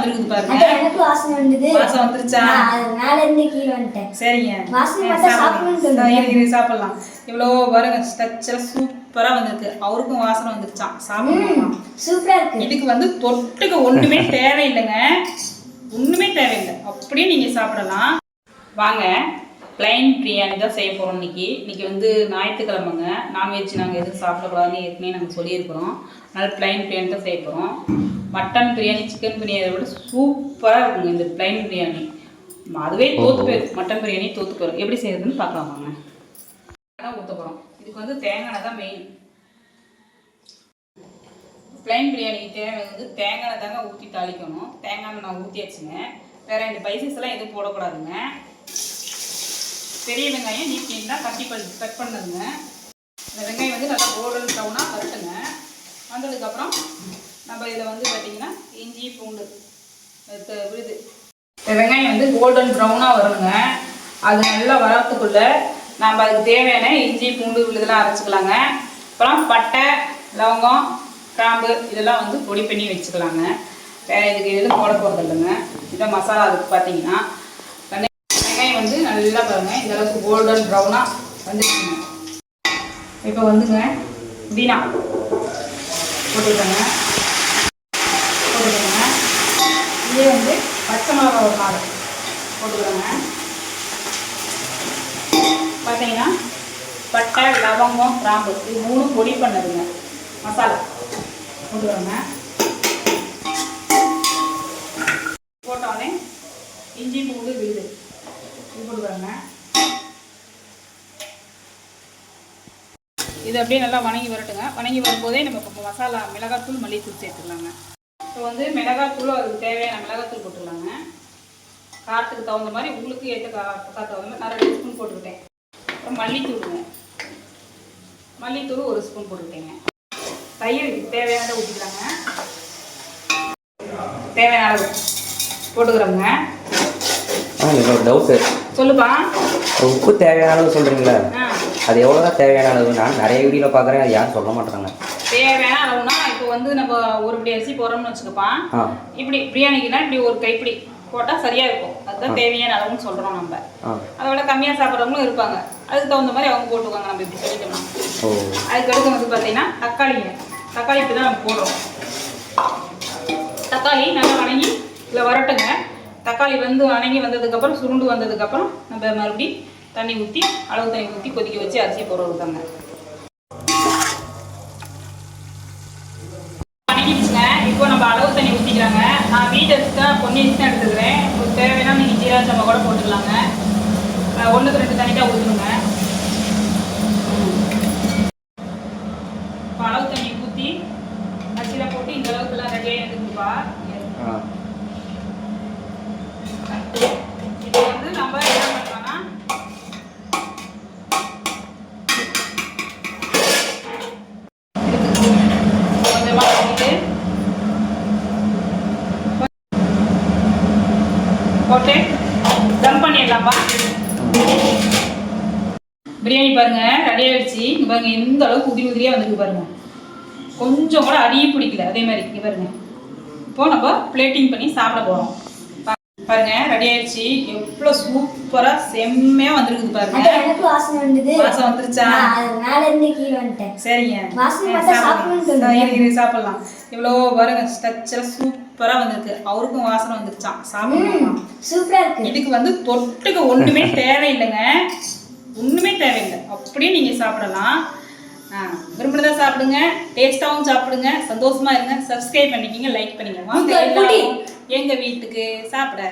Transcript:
வந்திருக்குது பாருங்க. எனக்கு வாசனை வந்தது. வாசனை வந்துருச்சா? மேல இருந்து கீழ வந்துட்டேன். சரிங்க. வாசனை பார்த்தா சாப்பிடணும். இது சாப்பிடலாம். இவ்வளோ பாருங்க ஸ்ட்ரக்சரா சூப்பரா வந்திருக்கு. அவருக்கும் வாசனை வந்துருச்சான். சாப்பிடலாம். சூப்பரா இருக்கு. இதுக்கு வந்து தொட்டுக்க ஒண்ணுமே தேவையில்லைங்க. ஒண்ணுமே தேவையில்லை. அப்படியே நீங்க சாப்பிடலாம். வாங்க பிளைன் பிரியாணி தான் செய்ய போகிறோம் இன்னைக்கு வந்து ஞாயிற்றுக்கிழமைங்க. நான்வெஜ் நாங்கள் எதுவும் சாப்பிடக்கூடாதுன்னு ஏற்கனவே நாங்கள் சொல்லியிருக்கிறோம். அதனால் பிளைன் பிரியாணி தான் செய்ய போகிறோம். மட்டன் பிரியாணி சிக்கன் பிரியாணியை விட சூப்பராக இருக்குங்க இந்த பிளைன் பிரியாணி. அதுவே தோற்று போயிடும். மட்டன் பிரியாணி தோற்று போயிடும். எப்படி செய்யறதுன்னு பார்க்கலாம் வாங்க. ஊற்ற போகிறோம். இதுக்கு வந்து தேங்காய் தான் மெயின். பிளைன் பிரியாணிக்கு தேவை வந்து தேங்காய் தாங்க ஊற்றி தாளிக்கணும். தேங்காய் நான் ஊற்றியாச்சுங்க. வேறு இந்த ஸ்பைசஸ் எல்லாம் எதுவும் போடக்கூடாதுங்க. பெரிய வெங்காயம் நீட் தான் கட் பண்ணுங்க. இந்த வெங்காயம் வந்து நல்லா கோல்டன் ப்ரௌனாக வறுத்துங்க. வந்ததுக்கப்புறம் நம்ம இதில் வந்து பார்த்திங்கன்னா இஞ்சி பூண்டு விழுது. இந்த வெங்காயம் வந்து கோல்டன் ப்ரௌனாக வரணுங்க. அது நல்லா வளர்த்துக்குள்ளே நம்ம அதுக்கு தேவையான இஞ்சி பூண்டு விழுதெல்லாம் அரைச்சிக்கலாங்க. அப்புறம் பட்டை லவங்கம் கிராம்பு இதெல்லாம் வந்து பொடி பண்ணி வச்சுக்கலாங்க. வேறு இதுக்கு எதுவும் போட போகிறது இல்லைங்க. இதான் மசாலா அதுக்கு பார்த்தீங்கன்னா வெங்காயம் வந்து நல்லா பாருங்கள் இந்த அளவுக்கு கோல்டன் ப்ரௌனாக வந்துருக்குங்க. இப்போ வந்துங்க புதினா போட்டுக்கோங்க. இதே வந்து பச்சை மிளகா ஒரு 4 போட்டுக்கிறோங்க. பார்த்தீங்கன்னா பட்டை லவங்கம் கிராம்பு இது 3 பொடி பண்ணதுங்க மசாலா போட்டுக்கிறோங்க. போட்டோடனே இஞ்சி பூண்டு விழுது இது போட்டுக்கிறோங்க. இது அப்படியே நல்லா வணங்கி வரட்டுங்க. வணங்கி வரும்போதே நம்ம இப்போ மசாலா மிளகாத்தூள் மல்லித்தூள் சேர்த்துக்கலாங்க. இப்போ வந்து மிளகாத்தூள் அதுக்கு தேவையான மிளகாத்தூள் போட்டுக்கலாங்க. காரத்துக்கு தகுந்த மாதிரி உங்களுக்கு ஏற்ற காரத்துக்கு தகுந்த மாதிரி நான் 2 ஸ்பூன் போட்டுக்கிட்டேன். அப்புறம் மல்லித்தூளுங்க. மல்லித்தூள் 1 ஸ்பூன் போட்டுக்கிட்டேங்க. தயிர் தேவையானதை ஊற்றிக்கலாங்க. தேவையான அளவு போட்டுக்கிறோங்க. ஒரு டவுட்டு சொல்லுப்பா. உப்பு தேவையான அளவு சொல்கிறீங்களா? அது எவ்வளோதான் தேவையான அளவு? நான் நிறைய வீடியோவில் பார்க்குறேன். அது யாரும் சொல்ல மாட்டாங்க. தேவையான அளவுனா இப்போ வந்து நம்ம ஒரு பிடி அரிசி போடுறோம்னு வச்சுக்கப்பா. இப்படி பிரியாணிக்குனா இப்படி ஒரு கைப்பிடி போட்டால் சரியாக இருக்கும். அதுதான் தேவையான அளவுன்னு சொல்கிறோம் நம்ம. அதை விட கம்மியாக சாப்பிட்றவங்களும் இருப்பாங்க. அதுக்கு தகுந்த மாதிரி அவங்க போட்டுவாங்க. நம்ம இப்படி சொல்லிட்டோம்னா அதுக்கு அடுத்து வந்து பார்த்தீங்கன்னா தக்காளி இப்படி தான் நம்ம போடுறோம். தக்காளி நல்லா வணங்கி இதில் வரட்டுங்க. தக்காளி வந்து வணங்கி வந்ததுக்கப்புறம் சுருண்டு வந்ததுக்கப்புறம் நம்ம மறுபடியும் தண்ணி ஊற்றி அளவு தண்ணி ஊற்றி கொதிக்க வச்சு அரிசியை போட விட்டாங்க. வணங்கிடுச்சுங்க. இப்போ நம்ம அளவு தண்ணி ஊற்றிக்கிறாங்க. நான் வீட்டை அரிசி தான் பொன்னி அரிசி தான் எடுத்துக்கிறேன். உங்களுக்கு தேவைன்னா நீங்கள் ஜீரக சம்பா கூட போட்டுக்கலாங்க. 1க்கு 2 தண்ணி தான் ஊற்றணுங்க. இப்போ அளவு தண்ணி ஊற்றி அரிசியில் போட்டு இந்த அளவுக்குலாம் ரெடியாக எடுத்துக்குப்பா. இப்போ வந்து நம்ம என்ன பண்ணலாம்னா கொஞ்சமாக போட்டு தம் பண்ணிடலாம்ப்பா. பிரியாணி பாருங்க ரெடி ஆயிடுச்சு. இங்கே பாருங்க எந்த அளவுக்கு உதிரியாக வந்துருக்கு பாருங்க. கொஞ்சம் கூட அடியே பிடிக்கல. அதே மாதிரி இங்கே பாருங்க. இப்போ நம்ம பிளேட்டிங் பண்ணி சாப்பிட போகிறோம். பாருங்க ரெடி ஆயிடுச்சு. எவ்வளோ சூப்பரா செம்மையா வந்திருக்குது பாருங்க. எனக்கு வாசனை வந்தது. வாசனை வந்துருச்சா? மேல இருந்து கீழ வந்துட்டேன். சரிங்க. வாசனை பார்த்தா சாப்பிடணும். சாப்பிடலாம். இவ்வளோ பாருங்க ஸ்ட்ரக்சரா சூப்பரா வந்திருக்கு. அவருக்கும் வாசனை வந்துருச்சான். சாப்பிடலாம். சூப்பரா இருக்கு. இதுக்கு வந்து தொட்டுக்க ஒண்ணுமே தேவையில்லைங்க. ஒண்ணுமே தேவையில்லை. அப்படியே நீங்க சாப்பிடலாம். விரும்பினதா சாப்பிடுங்க. டேஸ்டாவும் சாப்பிடுங்க. சந்தோஷமா இருங்க. சப்ஸ்கிரைப் பண்ணிக்கிங்க. லைக் பண்ணிக்கங்க. வாங்க எங்க வீட்டுக்கு சாப்பிட.